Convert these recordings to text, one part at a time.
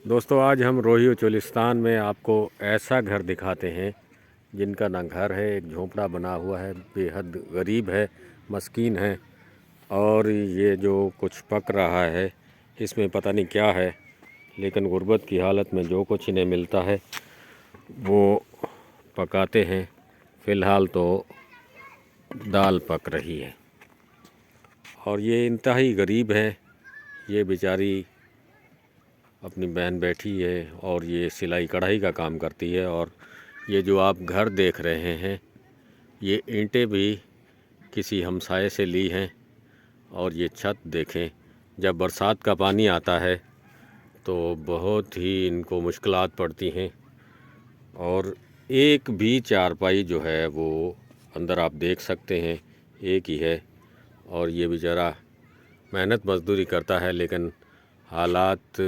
दोस्तों आज हम रोही चोलिस्तान में आपको ऐसा घर दिखाते हैं जिनका ना घर है, एक झोंपड़ा बना हुआ है, बेहद गरीब है, मस्कीन है। और ये जो कुछ पक रहा है इसमें पता नहीं क्या है, लेकिन गुर्बत की हालत में जो कुछ इन्हें मिलता है वो पकाते हैं। फ़िलहाल तो दाल पक रही है और ये इंतहाई गरीब है। ये बेचारी अपनी बहन बैठी है और ये सिलाई कढ़ाई का काम करती है। और ये जो आप घर देख रहे हैं ये ईंटें भी किसी हमसाये से ली हैं। और ये छत देखें, जब बरसात का पानी आता है तो बहुत ही इनको मुश्किलात पड़ती हैं। और एक भी चारपाई जो है वो अंदर आप देख सकते हैं एक ही है। और ये बेचारा मेहनत मजदूरी करता है, लेकिन हालात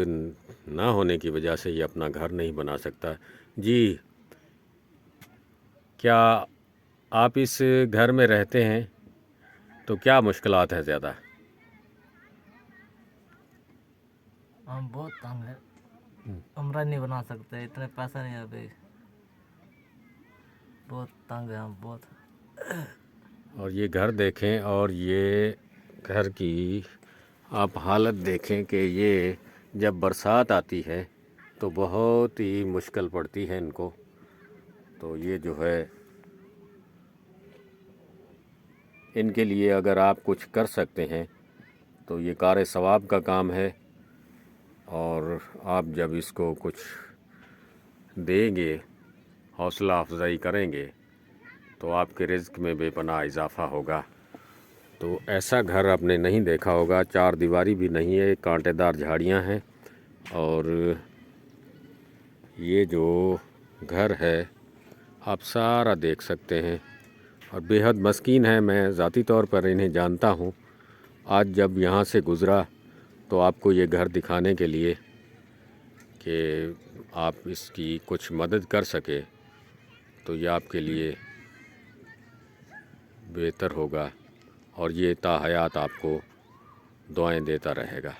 ना होने की वजह से ये अपना घर नहीं बना सकता। जी, क्या आप इस घर में रहते हैं तो क्या मुश्किलात हैं ज़्यादा? हम बहुत तंग है, कमरा नहीं बना सकते, इतने पैसा नहीं है अभी। बहुत तंग है हम बहुत। और ये घर देखें और ये घर की आप हालत देखें कि ये जब बरसात आती है तो बहुत ही मुश्किल पड़ती है इनको। तो ये जो है इनके लिए अगर आप कुछ कर सकते हैं तो ये कार सवाब का काम है। और आप जब इसको कुछ देंगे, हौसला अफजाई करेंगे तो आपके रिज़्क़ में बेपनाह इजाफ़ा होगा। तो ऐसा घर आपने नहीं देखा होगा, चार दीवारी भी नहीं है, कांटेदार झाड़ियाँ हैं। और ये जो घर है आप सारा देख सकते हैं और बेहद मस्कीन है। मैं ज़ाती तौर पर इन्हें जानता हूँ। आज जब यहाँ से गुज़रा तो आपको ये घर दिखाने के लिए कि आप इसकी कुछ मदद कर सके तो ये आपके लिए बेहतर होगा। और ये ता हयात आपको दुआएं देता रहेगा।